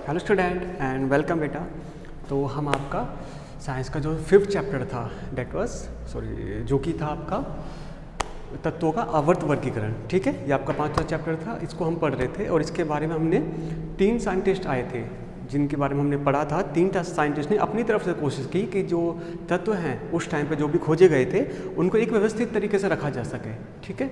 Hello student and welcome बेटा। तो हम आपका साइंस का जो 5th चैप्टर था डेट वाज जो कि था आपका तत्वों का आवर्त वर्गीकरण। ठीक है, ये आपका 5वां चैप्टर था, इसको हम पढ़ रहे थे और इसके बारे में हमने 3 साइंटिस्ट आए थे जिनके बारे में हमने पढ़ा था। 3 साइंटिस्ट ने अपनी तरफ से कोशिश की कि जो तत्व हैं उस टाइम पे जो भी खोजे गए थे उनको एक व्यवस्थित तरीके से रखा जा सके। ठीक है,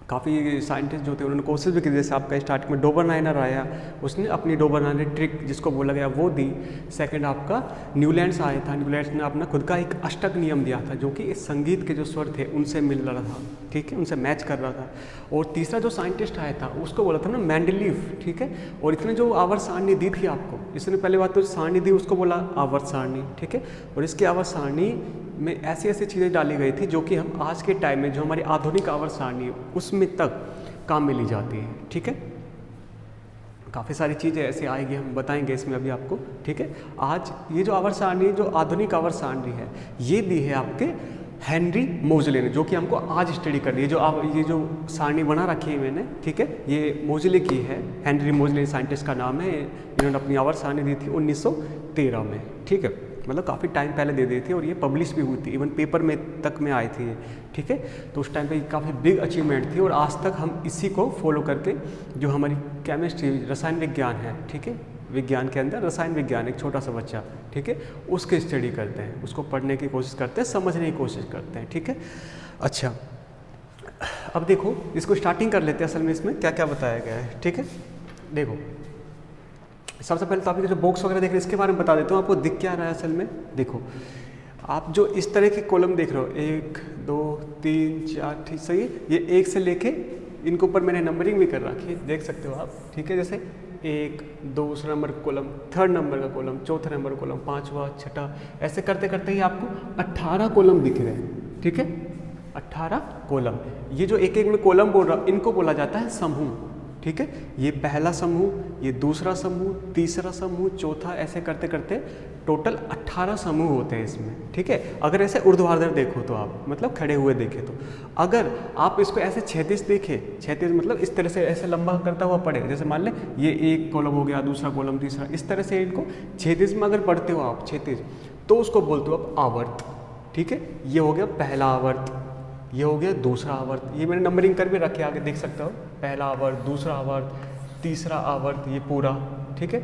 काफ़ी साइंटिस्ट जो थे उन्होंने कोशिश भी की, जैसे आपका स्टार्टिंग में डोबरनाइनर आया, उसने अपनी डोबरनाइनर ट्रिक जिसको बोला गया वो दी। सेकंड आपका न्यूलैंड्स आया था, न्यूलैंड्स ने अपना खुद का एक अष्टक नियम दिया था जो कि इस संगीत के जो स्वर थे उनसे मिल रहा था। ठीक है, उनसे मैच कर रहा था। और तीसरा जो साइंटिस्ट आया था उसको बोला था ना मेंडलीफ। ठीक है, और इसने जो आवर्त सारणी दी थी आपको, इसने पहले बात तो सारणी दी उसको बोला आवर्त सारणी। ठीक है, और इसकी आवर्त सारणी में ऐसी ऐसी चीज़ें डाली गई थी जो कि हम आज के टाइम में जो हमारी आधुनिक आवर्त सारणी है उसमें तक काम में ली जाती है। ठीक है, काफ़ी सारी चीज़ें ऐसे आएगी, हम बताएंगे इसमें अभी आपको। ठीक है, आज ये जो आवर्त सारणी, जो आधुनिक आवर्त सारणी है, ये दी है आपके हेनरी मोजले ने, जो कि हमको आज स्टडी करनी है। ये जो सारणी बना रखी है मैंने, ठीक है, ये मोजले की है। हेनरी मोजले साइंटिस्ट का नाम है। इन्होंने अपनी आवर्त सारणी दी थी 1913 में। ठीक है, मतलब काफ़ी टाइम पहले दे दी थी और ये पब्लिश भी हुई थी, इवन पेपर में तक में आई थी। ठीक है, तो उस टाइम पे काफ़ी बिग अचीवमेंट थी और आज तक हम इसी को फॉलो करके जो हमारी केमिस्ट्री, रसायन विज्ञान है, ठीक है, विज्ञान के अंदर रसायन विज्ञान, एक छोटा सा बच्चा, ठीक है, उसके स्टडी करते हैं, उसको पढ़ने की कोशिश करते हैं, समझने की कोशिश करते हैं। ठीक है, अच्छा अब देखो इसको स्टार्टिंग कर लेते हैं। असल में इसमें क्या क्या बताया गया है। ठीक है, देखो सबसे पहले तो आप जो बॉक्स वगैरह देख रहे हैं इसके बारे में बता देता हूँ आपको दिख क्या रहा है। असल में देखो, आप जो इस तरह के कॉलम देख रहे हो, 1 2 3 4, ठीक सही, ये 1 से लेके इनके ऊपर मैंने नंबरिंग भी कर रखी है, देख सकते हो आप। ठीक है, जैसे 1 दूसरा नंबर का कॉलम, 3rd नंबर का कॉलम, 4th नंबर का कॉलम, 5वां, 6ठा, ऐसे करते करते ही आपको 18 कॉलम दिख रहे हैं। ठीक है, 18 कॉलम। ये जो एक एक में कॉलम बोल रहा इनको बोला जाता है समूह। ठीक है, ये पहला समूह, ये दूसरा समूह, तीसरा समूह, चौथा, ऐसे करते करते टोटल 18 समूह होते हैं इसमें। ठीक है, अगर ऐसे ऊर्ध्वाधर देखो तो आप मतलब खड़े हुए देखे तो, अगर आप इसको ऐसे क्षैतिज देखे, क्षैतिज मतलब इस तरह से ऐसे लंबा करता हुआ पढ़े, जैसे मान लें ये एक कॉलम हो गया, दूसरा कॉलम, तीसरा, इस तरह से इनको क्षैतिज में अगर पढ़ते हो आप, क्षैतिज, तो उसको बोलते हो आप आवर्त। ठीक है, ये हो गया पहला आवर्त, ये हो गया दूसरा आवर्त, ये मैंने नंबरिंग कर भी रखे, आगे देख सकते हो, पहला आवर्त, दूसरा आवर्त, तीसरा आवर्त, ये पूरा। ठीक है,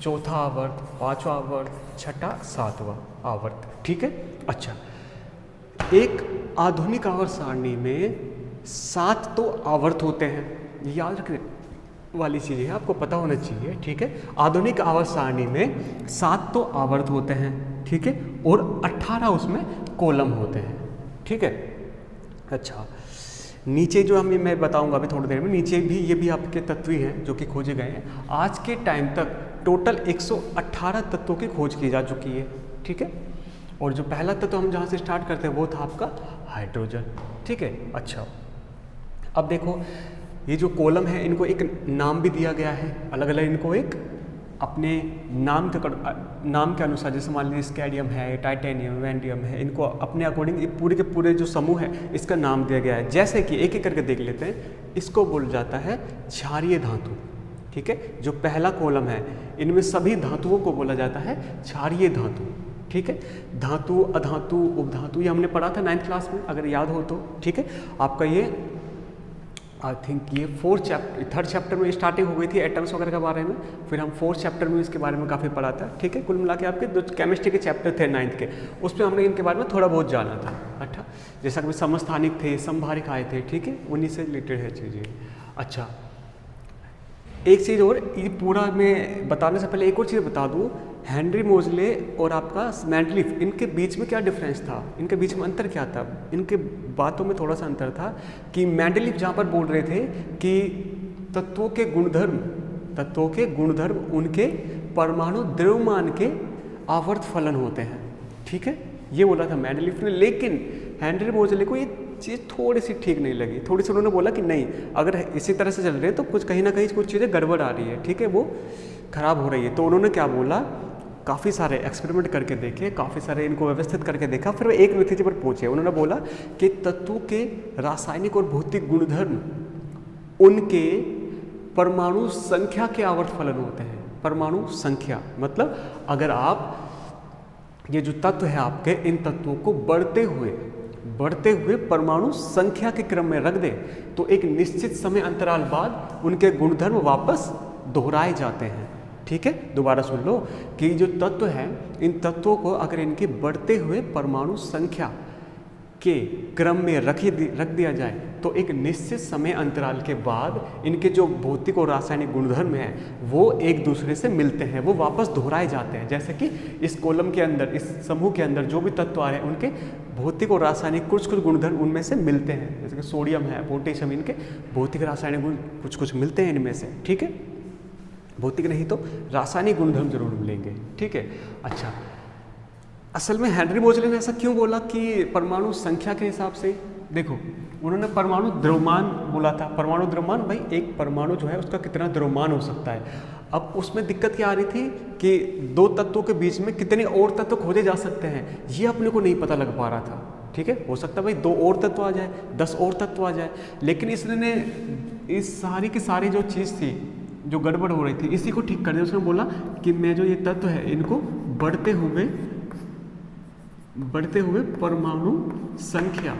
चौथा आवर्त, 5वां आवर्त, 6ठा, 7वां आवर्त। ठीक है, अच्छा, एक आधुनिक आवर्त सारणी में 7 तो आवर्त होते हैं, ये याद रखने वाली चीज़ है, आपको पता होना चाहिए। ठीक है, आधुनिक आवर्त सारणी में 7 तो आवर्त होते हैं। ठीक है, और 18 उसमें कॉलम होते हैं। ठीक है, अच्छा, नीचे जो मैं बताऊंगा अभी थोड़ी देर में, नीचे भी ये भी आपके तत्व ही हैं जो कि खोजे गए हैं। आज के टाइम तक टोटल 118 तत्वों की खोज की जा चुकी है। ठीक है, और जो पहला तत्व हम जहाँ से स्टार्ट करते हैं वो था आपका हाइड्रोजन। ठीक है, अच्छा, अब देखो ये जो कॉलम है इनको एक नाम भी दिया गया है, अलग अलग इनको एक अपने नाम के अनुसार, जैसे मान लीजिए स्कैडियम है, टाइटेनियम, वैंडियम है, इनको अपने अकॉर्डिंग पूरे के पूरे जो समूह है इसका नाम दिया गया है। जैसे कि एक एक करके देख लेते हैं, इसको बोला जाता है क्षारीय धातु। ठीक है, जो पहला कॉलम है इनमें सभी धातुओं को बोला जाता है क्षारीय धातु। ठीक है, धातु, अधातु, उपधातु, ये हमने पढ़ा था 9th क्लास में, अगर याद हो तो। ठीक है, आपका ये आई थिंक ये 3rd चैप्टर में स्टार्टिंग हो गई थी एटम्स वगैरह के बारे में, फिर हम 4th चैप्टर में इसके बारे में काफ़ी पढ़ा था। ठीक है, कुल मिला के आपके जो केमिस्ट्री के चैप्टर थे 9th के, उसमें हमने इनके बारे में थोड़ा बहुत जाना था। अच्छा, जैसा कि समस्थानिक थे, संभारिक आए थे, ठीक है, उन्हीं से रिलेटेड है चीज़ें। अच्छा, एक चीज़ और, ये पूरा मैं बताने से पहले एक और चीज़ बता दूँ, हेनरी मोजले और आपका मेंडलीफ, इनके बीच में क्या डिफरेंस था, इनके बीच में अंतर क्या था। इनके बातों में थोड़ा सा अंतर था कि मेंडलीफ जहाँ पर बोल रहे थे कि तत्वों के गुणधर्म उनके परमाणु द्रव्यमान के आवर्त फलन होते हैं। ठीक है, ये बोला था मेंडलीफ ने, लेकिन हेनरी मोजले को ये चीज़ थोड़ी सी ठीक नहीं लगी। थोड़ी सी उन्होंने बोला कि नहीं, अगर इसी तरह से चल रहे हैं तो कुछ कहीं ना कहीं कुछ चीज़ें गड़बड़ आ रही है। ठीक है, वो खराब हो रही है। तो उन्होंने क्या बोला, काफ़ी सारे एक्सपेरिमेंट करके देखे, काफ़ी सारे इनको व्यवस्थित करके देखा, फिर वो एक नतीजे पर पहुंचे। उन्होंने बोला कि तत्वों के रासायनिक और भौतिक गुणधर्म उनके परमाणु संख्या के आवर्त फलन होते हैं। परमाणु संख्या मतलब अगर आप ये जो तत्व है आपके, इन तत्वों को बढ़ते हुए परमाणु संख्या के क्रम में रख दे तो एक निश्चित समय अंतराल बाद उनके गुणधर्म वापस दोहराए जाते हैं। ठीक है, दोबारा सुन लो कि जो तत्व हैं, इन तत्वों को अगर इनके बढ़ते हुए परमाणु संख्या के क्रम में रख दिया जाए तो एक निश्चित समय अंतराल के बाद इनके जो भौतिक और रासायनिक गुणधर्म हैं वो एक दूसरे से मिलते हैं, वो वापस दोहराए जाते हैं। जैसे कि इस कॉलम के अंदर, इस समूह के अंदर जो भी तत्व आ रहे हैं उनके भौतिक और रासायनिक कुछ गुणधर्म उनमें से मिलते हैं। जैसे कि सोडियम है, पोटेशियम, इनके भौतिक रासायनिक गुण कुछ मिलते हैं इनमें से। ठीक है, भौतिक नहीं तो रासायनिक गुणधर्म जरूर मिलेंगे। ठीक है, अच्छा, असल में हेनरी मोजले ने ऐसा क्यों बोला कि परमाणु संख्या के हिसाब से? देखो, उन्होंने परमाणु द्रव्यमान बोला था। परमाणु द्रव्यमान, भाई एक परमाणु जो है उसका कितना द्रव्यमान हो सकता है। अब उसमें दिक्कत क्या आ रही थी कि दो तत्वों के बीच में कितने और तत्व खोजे जा सकते हैं, ये अपने को नहीं पता लग पा रहा था। ठीक है, हो सकता है भाई 2 और तत्व आ जाए, 10 और तत्व आ जाए, लेकिन इसने इस सारी की सारी जो चीज़ थी, जो गड़बड़ हो रही थी, इसी को ठीक कर दिया। उसने बोला कि मैं जो ये तत्व है इनको बढ़ते हुए परमाणु संख्या,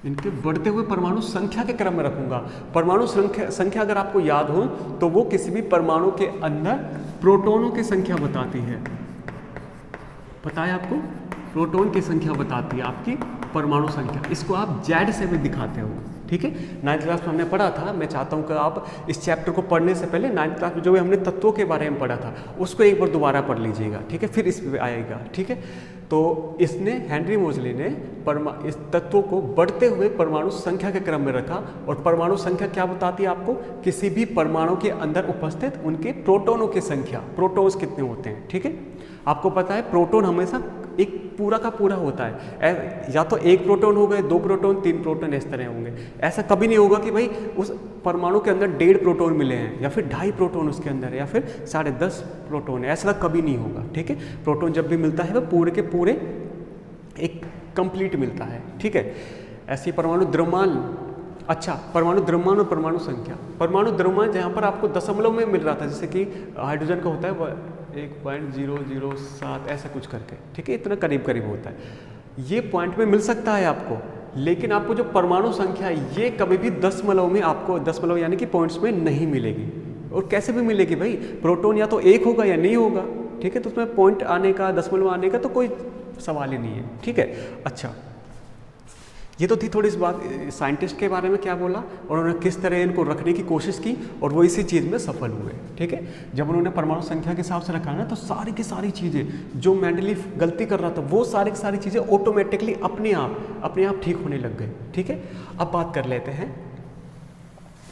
इनके बढ़ते हुए परमाणु संख्या के क्रम में रखूंगा। परमाणु संख्या अगर आपको याद हो तो वो किसी भी परमाणु के अंदर प्रोटॉनों की संख्या बताती है। पता है आपको? प्रोटॉन की संख्या बताती है आपकी परमाणु संख्या। इसको आप जेड से भी दिखाते हो। ठीक है, 9th क्लास में हमने पढ़ा था। मैं चाहता हूं कि आप इस चैप्टर को पढ़ने से पहले 9th क्लास में जो भी हमने तत्वों के बारे में पढ़ा था उसको एक बार दोबारा पढ़ लीजिएगा। ठीक है, फिर इस पे आएगा। ठीक है, तो इसने, हेनरी मोजले ने इस तत्वों को बढ़ते हुए परमाणु संख्या के क्रम में रखा। और परमाणु संख्या क्या बताती है आपको? किसी भी परमाणु के अंदर उपस्थित उनके प्रोटॉनों की संख्या, प्रोटॉन्स कितने होते हैं। ठीक है, आपको पता है प्रोटॉन हमेशा एक पूरा का पूरा होता है। या तो 1 प्रोटॉन हो गए, 2 प्रोटॉन, 3 प्रोटॉन, इस तरह होंगे। ऐसा कभी नहीं होगा कि भाई उस परमाणु के अंदर 1.5 प्रोटॉन मिले हैं या फिर 2.5 प्रोटॉन उसके अंदर है या फिर 10.5 प्रोटॉन है, ऐसा कभी नहीं होगा। ठीक है, प्रोटॉन जब भी मिलता है वह पूरे के पूरे एक कंप्लीट मिलता है। ठीक है, ऐसे परमाणु द्रव्यमान। अच्छा, परमाणु द्रव्यमान और परमाणु संख्या। परमाणु द्रव्यमान जहाँ पर आपको दशमलव में मिल रहा था, जैसे कि हाइड्रोजन का होता है 1.007 ऐसा कुछ करके। ठीक है, इतना करीब करीब होता है। ये पॉइंट में मिल सकता है आपको, लेकिन आपको जो परमाणु संख्या है ये कभी भी दशमलव में, आपको दशमलव यानी कि पॉइंट्स में नहीं मिलेगी। और कैसे भी मिलेगी भाई? प्रोटॉन या तो 1 होगा या नहीं होगा। ठीक है, तो उसमें पॉइंट आने का, दशमलव आने का तो कोई सवाल ही नहीं है। ठीक है, अच्छा, ये तो थी थोड़ी इस बात, साइंटिस्ट के बारे में क्या बोला और उन्होंने किस तरह इनको रखने की कोशिश की और वो इसी चीज़ में सफल हुए। ठीक है, जब उन्होंने परमाणु संख्या के हिसाब से रखा ना तो सारी की सारी चीज़ें जो मेंडलीफ गलती कर रहा था वो सारी की सारी चीज़ें ऑटोमेटिकली अपने आप ठीक होने लग गए। ठीक है, अब बात कर लेते हैं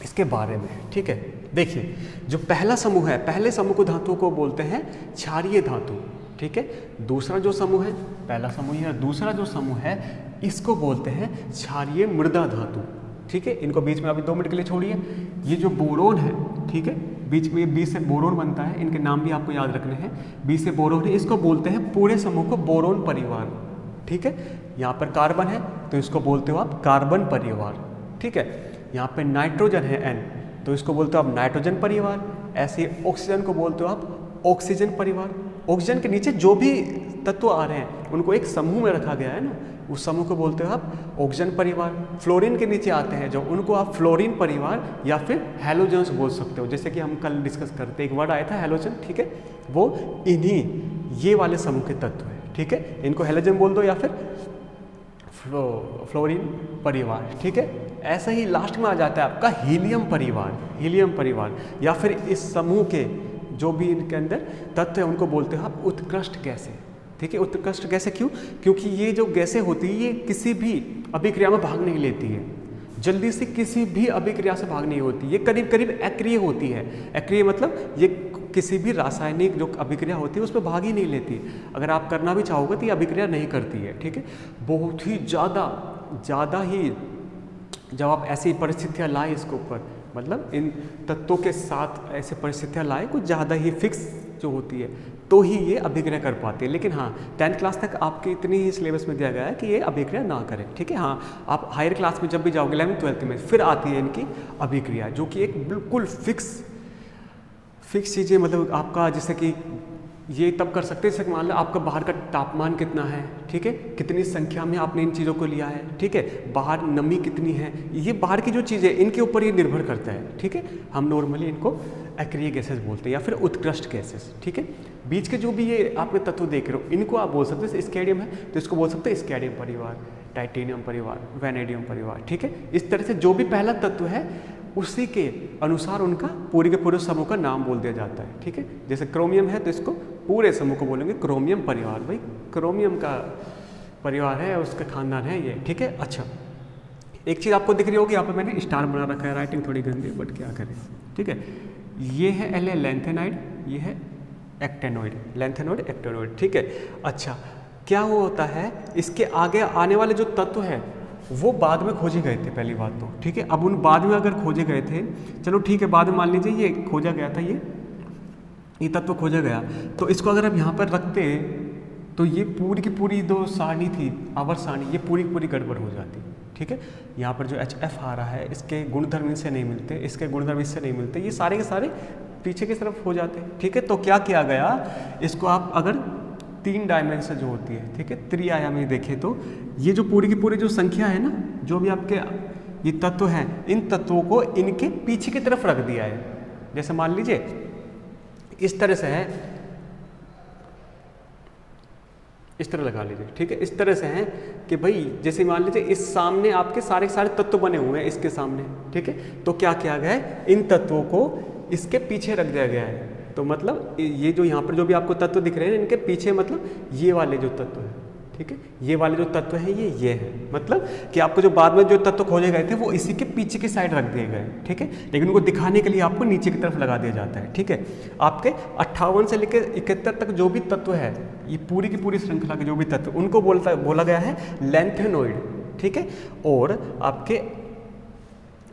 इसके बारे में। ठीक है, देखिए जो पहला समूह है, पहले समूह को धातुओं को बोलते हैं क्षारीय धातु। ठीक है, दूसरा जो समूह है, पहला समूह है, दूसरा जो समूह है इसको बोलते हैं क्षारीय मृदा धातु। ठीक है, इनको बीच में अभी 2 मिनट के लिए छोड़िए। ये जो बोरोन है, ठीक है, बीच में बी से बोरोन बनता है, इनके नाम भी आपको याद रखने हैं। बी से बोरोन है, इसको बोलते हैं पूरे समूह को बोरोन परिवार। ठीक है, यहाँ पर कार्बन है तो इसको बोलते हो आप कार्बन परिवार। ठीक है, यहाँ पे नाइट्रोजन है N तो इसको बोलते हो आप नाइट्रोजन परिवार। ऐसे ऑक्सीजन को बोलते हो आप ऑक्सीजन परिवार। ऑक्सीजन के नीचे जो भी तत्व आ रहे हैं उनको एक समूह में रखा गया है ना, उस समूह को बोलते हो आप ऑक्सीजन परिवार। फ्लोरीन के नीचे आते हैं जो, उनको आप फ्लोरीन परिवार या फिर हैलोजन्स बोल सकते हो। जैसे कि हम कल डिस्कस करते, एक वर्ड आया था हैलोजन। ठीक है, वो इन्हीं ये वाले समूह के तत्व है। ठीक है, इनको हैलोजन बोल दो या फिर फ्लोरीन परिवार। ठीक है, ऐसा ही लास्ट में आ जाता है आपका हीलियम परिवार। हीलियम परिवार या फिर इस समूह के जो भी इनके अंदर तत्व है उनको बोलते हैं आप उत्कृष्ट गैसें। ठीक है, उत्कृष्ट गैसें क्यों? क्योंकि ये जो गैसें होती है ये किसी भी अभिक्रिया में भाग नहीं लेती है, जल्दी से किसी भी अभिक्रिया से भाग नहीं होती। ये करीब करीब अक्रिय होती है। अक्रिय मतलब ये किसी भी रासायनिक जो अभिक्रिया होती है उसमें भाग ही नहीं लेती। अगर आप करना भी चाहोगे तो ये अभिक्रिया नहीं करती है। ठीक है, बहुत ही ज़्यादा ही जब आप ऐसी परिस्थितियाँ लाए इसके ऊपर, मतलब इन तत्वों के साथ ऐसे परिस्थितियाँ लाए, कुछ ज़्यादा ही फिक्स जो होती है तो ही ये अभिक्रिया कर पाते हैं। लेकिन हाँ 10th क्लास तक आपके इतनी ही सिलेबस में दिया गया है कि ये अभिक्रिया ना करें, ठीक है। हाँ आप हायर क्लास में जब भी जाओगे 11th 12th में फिर आती है इनकी अभिक्रिया, जो कि एक बिल्कुल फिक्स चीज़ें, मतलब आपका जैसे कि ये तब कर सकते हैं जैसे मान लो आपका बाहर का तापमान कितना है, ठीक है, कितनी संख्या में आपने इन चीज़ों को लिया है, ठीक है, बाहर नमी कितनी है, ये बाहर की जो चीज़ें इनके ऊपर ये निर्भर करता है, ठीक है। हम नॉर्मली इनको एक्रिय गैसेस बोलते हैं या फिर उत्कृष्ट गैसेस, ठीक है। बीच के जो भी ये आपके तत्व देख रहे हो इनको आप बोल सकते हो स्कैंडियम है तो इसको बोल सकते हैं स्कैंडियम परिवार, टाइटेनियम परिवार, वैनेडियम परिवार, ठीक है। इस तरह से जो भी पहला तत्व है उसी के अनुसार उनका पूरे के पूरे समूह का नाम बोल दिया जाता है, ठीक है। जैसे क्रोमियम है तो इसको पूरे समूह को बोलेंगे क्रोमियम परिवार, भाई क्रोमियम का परिवार है, उसका खानदान है ये, ठीक है। अच्छा एक चीज़ आपको दिख रही होगी, यहाँ पे मैंने स्टार बना रखा है, राइटिंग थोड़ी गंदी है बट क्या करें, ठीक है। ये है एल लेंथेनाइड, ये है एक्टेनोइड, लेंथेनोइड एक्टेनोइड, ठीक है। अच्छा क्या वो होता है, इसके आगे आने वाले जो तत्व है वो बाद में खोजे गए थे, पहली बात तो, ठीक है। अब उन बाद में अगर खोजे गए थे, चलो ठीक है, बाद में मान लीजिए ये खोजा गया था, ये तत्व खोजा गया, तो इसको अगर हम यहाँ पर रखते तो ये पूरी की पूरी जो सारणी थी, आवर्त सारणी, ये पूरी की पूरी गड़बड़ हो जाती, ठीक है। यहाँ पर जो HF आ रहा है इसके गुणधर्म इनसे नहीं मिलते, इसके गुणधर्म इससे नहीं मिलते, ये सारे के सारे पीछे की तरफ हो जाते हैं, ठीक है। तो क्या किया गया, इसको आप अगर 3 डायमेंशन जो होती है, ठीक है, त्रिआयामी देखें तो ये जो पूरी की पूरी जो संख्या है ना, जो भी आपके ये तत्व हैं, इन तत्वों को इनके पीछे की तरफ रख दिया है। जैसे मान लीजिए इस तरह से है, इस तरह लगा लीजिए, ठीक है। इस तरह से है कि भाई जैसे मान लीजिए इस सामने आपके सारे सारे तत्व बने हुए हैं इसके सामने, ठीक है। तो क्या किया गया है, इन तत्वों को इसके पीछे रख दिया गया है। तो मतलब ये जो यहाँ पर जो भी आपको तत्व दिख रहे हैं इनके पीछे मतलब ये वाले जो तत्व हैं, ठीक है, ये वाले जो तत्व हैं ये है, मतलब कि आपको जो बाद में जो तत्व खोजे गए थे वो इसी के पीछे की साइड रख दिए गए, ठीक है। लेकिन उनको दिखाने के लिए आपको नीचे की तरफ लगा दिया जाता है, ठीक है। आपके 58 से लेकर 71 तक जो भी तत्व है, ये पूरी की पूरी श्रृंखला के जो भी तत्व, उनको बोला गया है लेंथेनोइड, ठीक है। और आपके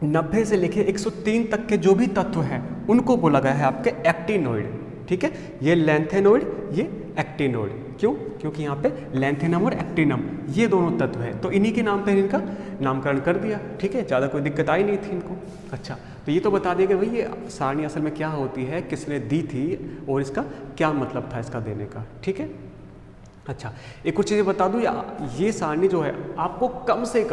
90 से लेकर 103 तक के जो भी तत्व हैं उनको बोला गया है आपके एक्टिनोइड, ठीक है। ये लेंथेनोइड, ये एक्टिनोइड, क्यों, क्योंकि यहाँ पे लेंथेनम और एक्टिनम ये दोनों तत्व हैं, तो इन्हीं के नाम पे इनका नामकरण कर दिया, ठीक है। ज़्यादा कोई दिक्कत आई नहीं थी इनको। अच्छा तो ये तो बता दें कि भाई ये सारणी असल में क्या होती है, किसने दी थी और इसका क्या मतलब था इसका देने का, ठीक है। अच्छा एक और चीज़ें बता दूँ, ये सारणी जो है आपको कम से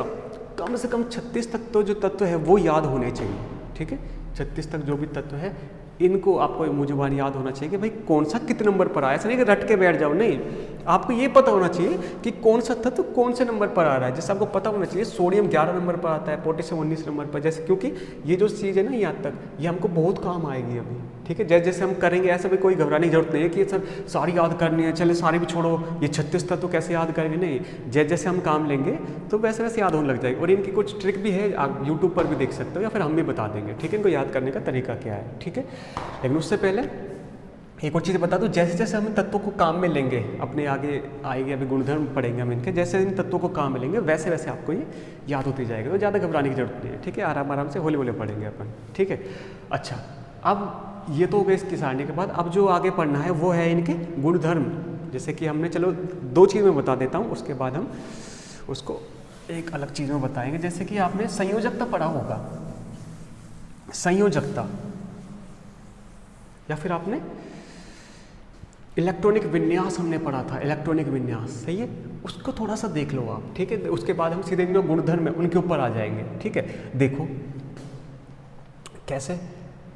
कम 36 तक तो जो तत्व है वो याद होने चाहिए, ठीक है। 36 तक जो भी तत्व है इनको आपको मुझबान याद होना चाहिए कि भाई कौन सा कितने नंबर पर आया, ऐसा नहीं कि रट के बैठ जाओ, नहीं, आपको ये पता होना चाहिए कि कौन सा तत्व कौन से नंबर पर आ रहा है। जैसे आपको पता होना चाहिए सोडियम 11 नंबर पर आता है, पोटेशियम 19 नंबर पर, जैसे क्योंकि ये जो चीज़ है ना यहाँ तक ये हमको बहुत काम आएगी अभी, ठीक है। जैसे जैसे हम करेंगे ऐसा भी कोई घबराने की जरूरत नहीं है कि सर सारी याद करनी है, चले सारी भी छोड़ो, ये 36 तत्व कैसे याद करेंगे, नहीं, जैसे जैसे हम काम लेंगे तो वैसे वैसे याद होने लग जाएगी। और इनकी कुछ ट्रिक भी है, आप यूट्यूब पर भी देख सकते हो या फिर हम भी बता देंगे, ठीक है, इनको याद करने का तरीका क्या है, ठीक है। लेकिन उससे पहले एक और चीज़ बता दूं, जैसे जैसे हम तत्वों को काम में लेंगे, अपने आगे आएंगे, अभी गुणधर्म पढ़ेंगे हम इनके, जैसे इन तत्वों को काम में लेंगे वैसे वैसे आपको ये याद होती जाएगी, तो ज़्यादा घबराने की जरूरत नहीं है, ठीक है। आराम आराम से होले होले पढ़ेंगे अपन, ठीक है। अच्छा अब ये तो हो गए इसकी सारणी के बाद, अब जो आगे पढ़ना है वो है इनके गुणधर्म। जैसे कि हमने, चलो 2 चीज़ में बता देता हूँ, उसके बाद हम उसको एक अलग चीज़ में बताएंगे। जैसे कि आपने संयोजकता पढ़ा होगा, संयोजकता, या फिर आपने इलेक्ट्रॉनिक विन्यास हमने पढ़ा था, इलेक्ट्रॉनिक विन्यास, सही है, उसको थोड़ा सा देख लो आप, ठीक है। उसके बाद हम सीधे जो गुणधर्म है उनके ऊपर आ जाएंगे, ठीक है। देखो कैसे,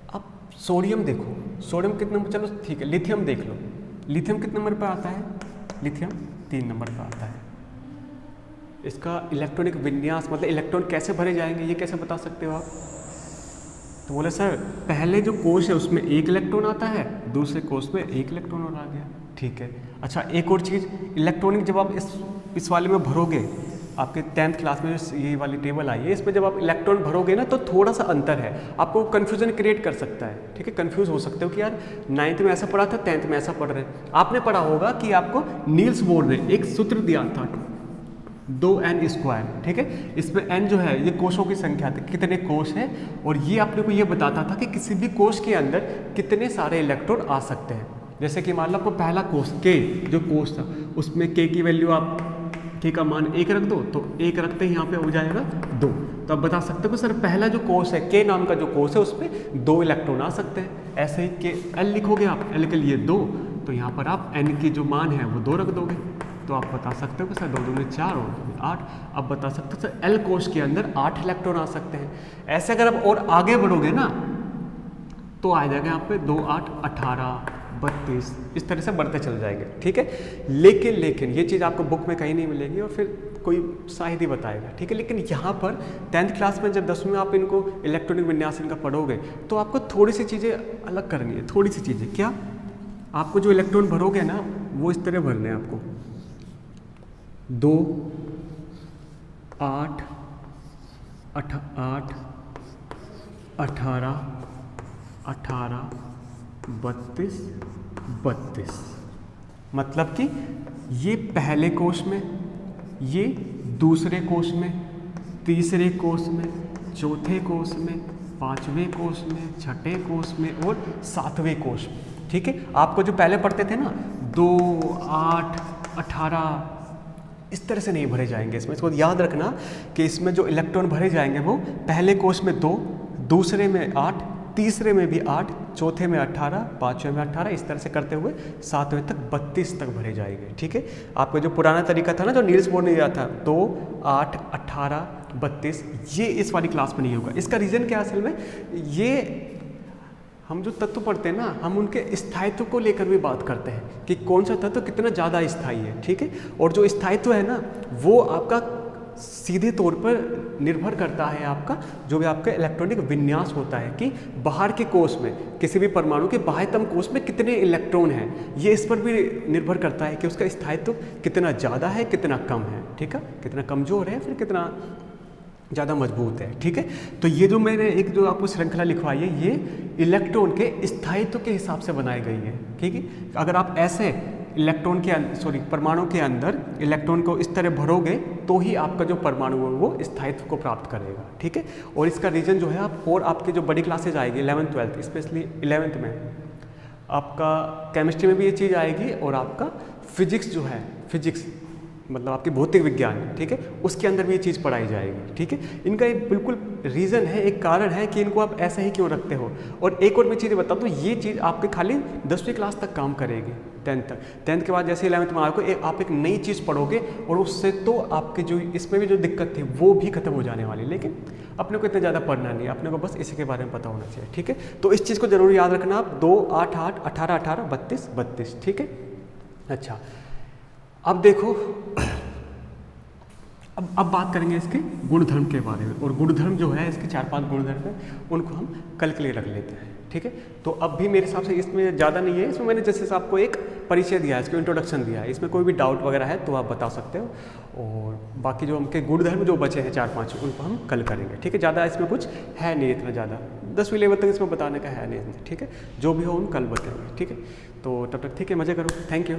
अब सोडियम देखो, सोडियम कितने नंबर, चलो ठीक है, लिथियम देख लो, लिथियम कितने नंबर पर आता है, लिथियम 3 नंबर पर आता है। इसका इलेक्ट्रॉनिक विन्यास मतलब इलेक्ट्रॉन कैसे भरे जाएंगे ये कैसे बता सकते हो आप, तो बोले सर पहले जो कोश है उसमें 1 इलेक्ट्रॉन आता है, दूसरे कोश में 1 इलेक्ट्रॉन और आ गया, ठीक है। अच्छा एक और चीज़, इलेक्ट्रॉनिक जब आप इस वाले में भरोगे, आपके 10th क्लास में ये वाली टेबल आई है, इसमें जब आप इलेक्ट्रॉन भरोगे ना तो थोड़ा सा अंतर है, आपको कन्फ्यूजन क्रिएट कर सकता है, ठीक है। कन्फ्यूज हो सकते हो कि यार 9th में ऐसा पढ़ा था, 10th में ऐसा पढ़ रहे हैं। आपने पढ़ा होगा कि आपको नील्स बोर ने एक सूत्र दिया था 2n², ठीक है। इसमें n जो है ये कोशों की संख्या थी, कितने कोश है, और ये आपने को ये बताता था कि किसी भी कोश के अंदर कितने सारे इलेक्ट्रॉन आ सकते हैं, जैसे कि मान लो आपको पहला कोस के जो कोस था उसमें के की वैल्यू आप के का मान 1 रख दो, तो 1 रखते ही यहाँ पे हो जाएगा 2। तो आप बता सकते हो कि सर पहला जो कोस है के नाम का जो कोस है उसमें 2 इलेक्ट्रॉन आ सकते हैं। ऐसे ही के एल लिखोगे आप, एल के लिए 2, तो यहाँ पर आप एन की जो मान है वो 2 रख दोगे, तो आप बता सकते हो कि सर 2 दूनी 4 और 2 8। अब बता सकते हो सर एल कोश के अंदर 8 इलेक्ट्रॉन आ सकते हैं। ऐसे अगर आप और आगे बढ़ोगे ना तो आ जाएगा यहाँ पे 2 8 18 32, इस तरह से बढ़ते चल जाएंगे, ठीक है। लेकिन ये चीज़ आपको बुक में कहीं नहीं मिलेगी और फिर कोई शायद ही बताएगा, ठीक है। लेकिन यहाँ पर 10th क्लास में जब 10वीं में आप इनको इलेक्ट्रॉनिक विन्यास इनका पढ़ोगे तो आपको थोड़ी सी चीज़ें अलग करनी है, थोड़ी सी चीज़ें। क्या? आपको जो इलेक्ट्रॉन भरोगे ना वो इस तरह भरने हैं आपको 2 8 8 18 18 32 32, मतलब कि ये पहले कोष में, ये दूसरे कोष में, तीसरे कोष में, चौथे कोष में, पांचवें कोष में, छठे कोष में और सातवें कोष में, ठीक है। आपको जो पहले पढ़ते थे ना 2 8 18 इस तरह से नहीं भरे जाएंगे इसमें। इसको याद रखना कि इसमें जो इलेक्ट्रॉन भरे जाएंगे वो पहले कोष में 2, दूसरे में 8, तीसरे में भी 8, चौथे में 18, पाँचवें में 18, इस तरह से करते हुए सातवें तक 32 तक भरे जाएंगे, ठीक है। आपका जो पुराना तरीका था ना जो नील्स बोर ने दिया था 2 8 18 32, ये इस वाली क्लास में नहीं होगा। इसका रीज़न क्या असल में, ये हम जो तत्व पढ़ते हैं ना हम उनके स्थायित्व को लेकर भी बात करते हैं कि कौन सा तत्व कितना ज़्यादा स्थायी है, ठीक है। और जो स्थायित्व है ना वो आपका सीधे तौर पर निर्भर करता है आपका जो भी आपका इलेक्ट्रॉनिक विन्यास होता है कि बाहर के कोष में किसी भी परमाणु के बाह्यतम कोष में कितने इलेक्ट्रॉन हैं, ये इस पर भी निर्भर करता है कि उसका स्थायित्व कितना ज़्यादा है कितना कम है, ठीक है, कितना कमज़ोर है फिर कितना ज़्यादा मजबूत है, ठीक है। तो ये जो मैंने एक जो आपको श्रृंखला लिखवाई है ये इलेक्ट्रॉन के स्थायित्व के हिसाब से बनाई गई है, ठीक है। अगर आप ऐसे इलेक्ट्रॉन के परमाणु के अंदर इलेक्ट्रॉन को इस तरह भरोगे तो ही आपका जो परमाणु है वो स्थायित्व को प्राप्त करेगा, ठीक है। और इसका रीज़न जो है आप और आपके जो बड़ी क्लासेज आएगी 11th 12th स्पेशली 11th में आपका केमिस्ट्री में भी ये चीज़ आएगी और आपका फिजिक्स जो है फिजिक्स मतलब आपके भौतिक विज्ञान, ठीक है, उसके अंदर भी ये चीज़ पढ़ाई जाएगी, ठीक है। इनका एक बिल्कुल रीज़न है, एक कारण है कि इनको आप ऐसा ही क्यों रखते हो। और एक और मैं चीज़ बता दूँ ये चीज़ आपके खाली 10वीं क्लास तक काम करेगी, 10th तक। 10th के बाद जैसे 11th में आप एक नई चीज़ पढ़ोगे और उससे तो आपके जो इसमें भी जो दिक्कत थी वो भी खत्म हो जाने वाली। लेकिन अपने को इतना ज़्यादा पढ़ना नहीं है, अपने को बस इसी के बारे में पता होना चाहिए, ठीक है। तो इस चीज़ को जरूर याद रखना आप 2 8 8 18 18 32 32, ठीक है। अच्छा अब देखो अब बात करेंगे इसके गुणधर्म के बारे में। और गुणधर्म जो है इसके 4-5 गुणधर्म हैं उनको हम कल के लिए रख लेते हैं, ठीक है। तो अब भी मेरे हिसाब से इसमें ज़्यादा नहीं है, इसमें मैंने जैसे आपको एक परिचय दिया है, इसको इंट्रोडक्शन दिया है, इसमें कोई भी डाउट वगैरह है तो आप बता सकते हो। और बाकी जो हमके गुणधर्म जो बचे हैं 4-5 उनको हम कल करेंगे, ठीक है। ज़्यादा इसमें कुछ है नहीं इतना ज़्यादा, 10वीं लेवल तक इसमें बताने का है नहीं, ठीक है। जो भी हो हम कल बताएंगे, ठीक है। तो तब तक ठीक है, मज़े करो, थैंक यू।